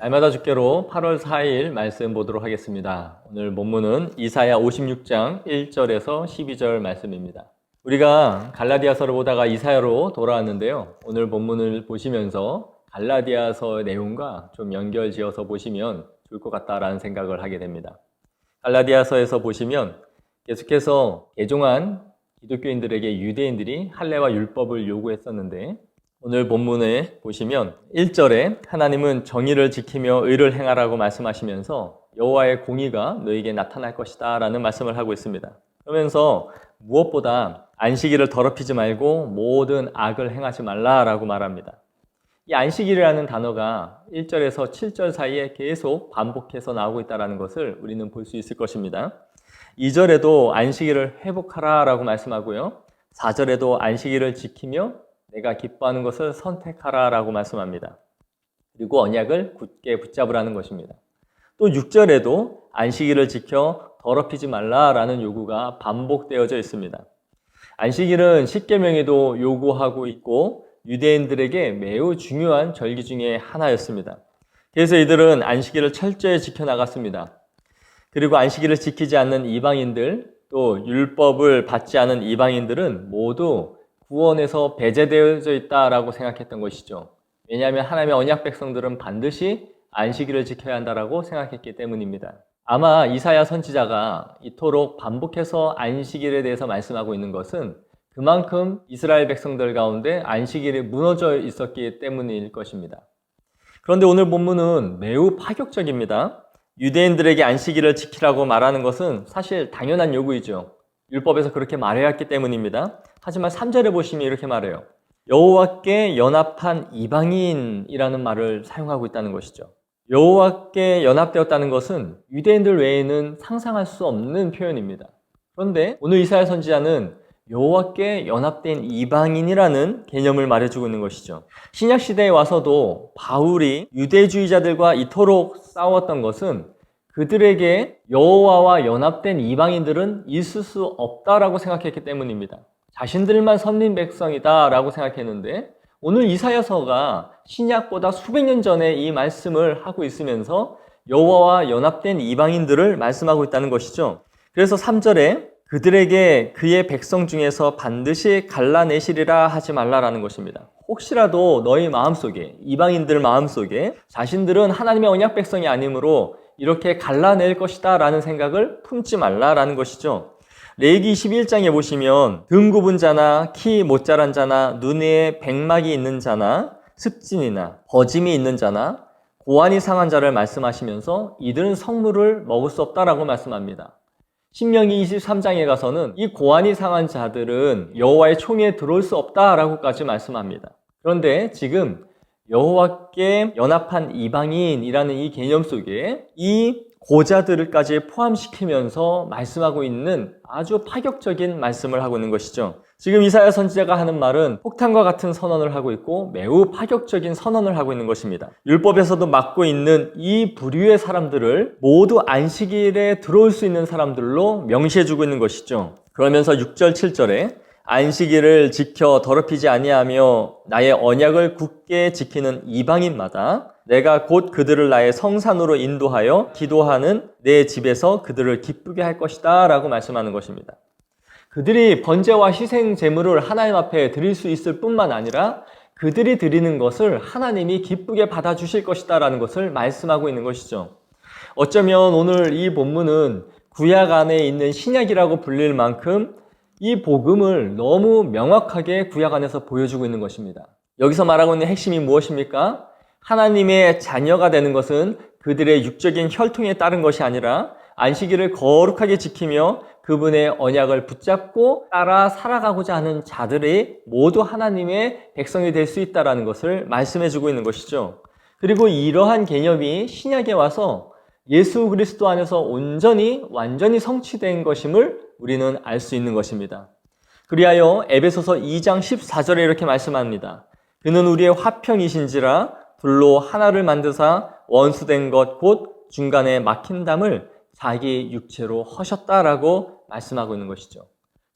날마다 주께로 8월 4일 말씀 보도록 하겠습니다. 오늘 본문은 이사야 56장 1절에서 12절 말씀입니다. 우리가 갈라디아서를 보다가 이사야로 돌아왔는데요. 오늘 본문을 보시면서 갈라디아서의 내용과 좀 연결지어서 보시면 좋을 것 같다라는 생각을 하게 됩니다. 갈라디아서에서 보시면 계속해서 개종한 기독교인들에게 유대인들이 할례와 율법을 요구했었는데 오늘 본문에 보시면 1절에 하나님은 정의를 지키며 의를 행하라고 말씀하시면서 여호와의 공의가 너에게 나타날 것이다 라는 말씀을 하고 있습니다. 그러면서 무엇보다 안식일을 더럽히지 말고 모든 악을 행하지 말라라고 말합니다. 이 안식일이라는 단어가 1절에서 7절 사이에 계속 반복해서 나오고 있다는 것을 우리는 볼 수 있을 것입니다. 2절에도 안식일을 회복하라 라고 말씀하고요. 4절에도 안식일을 지키며 내가 기뻐하는 것을 선택하라 라고 말씀합니다. 그리고 언약을 굳게 붙잡으라는 것입니다. 또 6절에도 안식일을 지켜 더럽히지 말라라는 요구가 반복되어져 있습니다. 안식일은 십계명에도 요구하고 있고 유대인들에게 매우 중요한 절기 중에 하나였습니다. 그래서 이들은 안식일을 철저히 지켜나갔습니다. 그리고 안식일을 지키지 않는 이방인들, 또 율법을 받지 않은 이방인들은 모두 구원에서 배제되어져 있다라고 생각했던 것이죠. 왜냐하면 하나님의 언약 백성들은 반드시 안식일을 지켜야 한다라고 생각했기 때문입니다. 아마 이사야 선지자가 이토록 반복해서 안식일에 대해서 말씀하고 있는 것은 그만큼 이스라엘 백성들 가운데 안식일이 무너져 있었기 때문일 것입니다. 그런데 오늘 본문은 매우 파격적입니다. 유대인들에게 안식일을 지키라고 말하는 것은 사실 당연한 요구이죠. 율법에서 그렇게 말해야 했기 때문입니다. 하지만 3절에 보시면 이렇게 말해요. 여호와께 연합한 이방인이라는 말을 사용하고 있다는 것이죠. 여호와께 연합되었다는 것은 유대인들 외에는 상상할 수 없는 표현입니다. 그런데 오늘 이사야 선지자는 여호와께 연합된 이방인이라는 개념을 말해주고 있는 것이죠. 신약시대에 와서도 바울이 유대주의자들과 이토록 싸웠던 것은 그들에게 여호와와 연합된 이방인들은 있을 수 없다라고 생각했기 때문입니다. 자신들만 선민 백성이다라고 생각했는데 오늘 이사야서가 신약보다 수백 년 전에 이 말씀을 하고 있으면서 여호와와 연합된 이방인들을 말씀하고 있다는 것이죠. 그래서 3절에 그들에게 그의 백성 중에서 반드시 갈라내시리라 하지 말라라는 것입니다. 혹시라도 너희 마음속에, 이방인들 마음속에 자신들은 하나님의 언약 백성이 아니므로 이렇게 갈라낼 것이다 라는 생각을 품지 말라라는 것이죠. 레위기 21장에 보시면 등 굽은 자나 키 못 자란 자나 눈에 백막이 있는 자나 습진이나 버짐이 있는 자나 고환이 상한 자를 말씀하시면서 이들은 성물을 먹을 수 없다라고 말씀합니다. 신명기 23장에 가서는 이 고환이 상한 자들은 여호와의 총에 들어올 수 없다라고까지 말씀합니다. 그런데 지금 여호와께 연합한 이방인이라는 이 개념 속에 이 고자들까지 포함시키면서 말씀하고 있는 아주 파격적인 말씀을 하고 있는 것이죠. 지금 이사야 선지자가 하는 말은 폭탄과 같은 선언을 하고 있고 매우 파격적인 선언을 하고 있는 것입니다. 율법에서도 맡고 있는 이 부류의 사람들을 모두 안식일에 들어올 수 있는 사람들로 명시해주고 있는 것이죠. 그러면서 6절, 7절에 안식일을 지켜 더럽히지 아니하며 나의 언약을 굳게 지키는 이방인마다 내가 곧 그들을 나의 성산으로 인도하여 기도하는 내 집에서 그들을 기쁘게 할 것이다 라고 말씀하는 것입니다. 그들이 번제와 희생 제물을 하나님 앞에 드릴 수 있을 뿐만 아니라 그들이 드리는 것을 하나님이 기쁘게 받아주실 것이다 라는 것을 말씀하고 있는 것이죠. 어쩌면 오늘 이 본문은 구약 안에 있는 신약이라고 불릴 만큼 이 복음을 너무 명확하게 구약 안에서 보여주고 있는 것입니다. 여기서 말하고 있는 핵심이 무엇입니까? 하나님의 자녀가 되는 것은 그들의 육적인 혈통에 따른 것이 아니라 안식일을 거룩하게 지키며 그분의 언약을 붙잡고 따라 살아가고자 하는 자들이 모두 하나님의 백성이 될 수 있다는 것을 말씀해주고 있는 것이죠. 그리고 이러한 개념이 신약에 와서 예수 그리스도 안에서 온전히 완전히 성취된 것임을 우리는 알 수 있는 것입니다. 그리하여 에베소서 2장 14절에 이렇게 말씀합니다. 그는 우리의 화평이신지라 불로 하나를 만드사 원수된 것 곧 중간에 막힌 담을 자기 육체로 허셨다라고 말씀하고 있는 것이죠.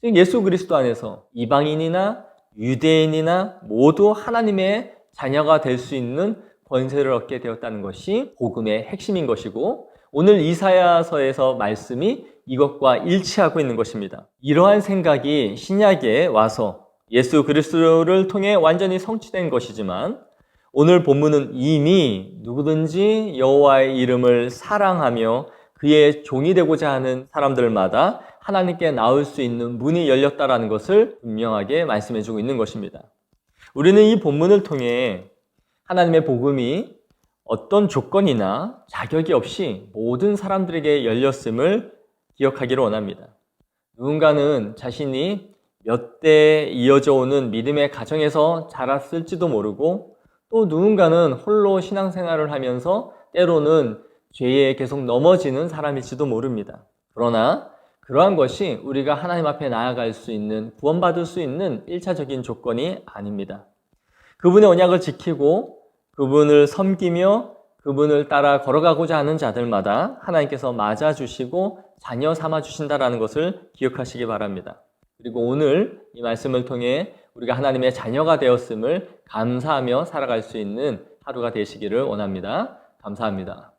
예수 그리스도 안에서 이방인이나 유대인이나 모두 하나님의 자녀가 될 수 있는 권세를 얻게 되었다는 것이 복음의 핵심인 것이고 오늘 이사야서에서 말씀이 이것과 일치하고 있는 것입니다. 이러한 생각이 신약에 와서 예수 그리스도를 통해 완전히 성취된 것이지만 오늘 본문은 이미 누구든지 여호와의 이름을 사랑하며 그의 종이 되고자 하는 사람들마다 하나님께 나올 수 있는 문이 열렸다라는 것을 분명하게 말씀해주고 있는 것입니다. 우리는 이 본문을 통해 하나님의 복음이 어떤 조건이나 자격이 없이 모든 사람들에게 열렸음을 기억하기를 원합니다. 누군가는 자신이 몇 대 이어져 오는 믿음의 가정에서 자랐을지도 모르고 또 누군가는 홀로 신앙생활을 하면서 때로는 죄에 계속 넘어지는 사람일지도 모릅니다. 그러나 그러한 것이 우리가 하나님 앞에 나아갈 수 있는, 구원받을 수 있는 1차적인 조건이 아닙니다. 그분의 언약을 지키고 그분을 섬기며 그분을 따라 걸어가고자 하는 자들마다 하나님께서 맞아주시고 자녀 삼아주신다는 것을 기억하시기 바랍니다. 그리고 오늘 이 말씀을 통해 우리가 하나님의 자녀가 되었음을 감사하며 살아갈 수 있는 하루가 되시기를 원합니다. 감사합니다.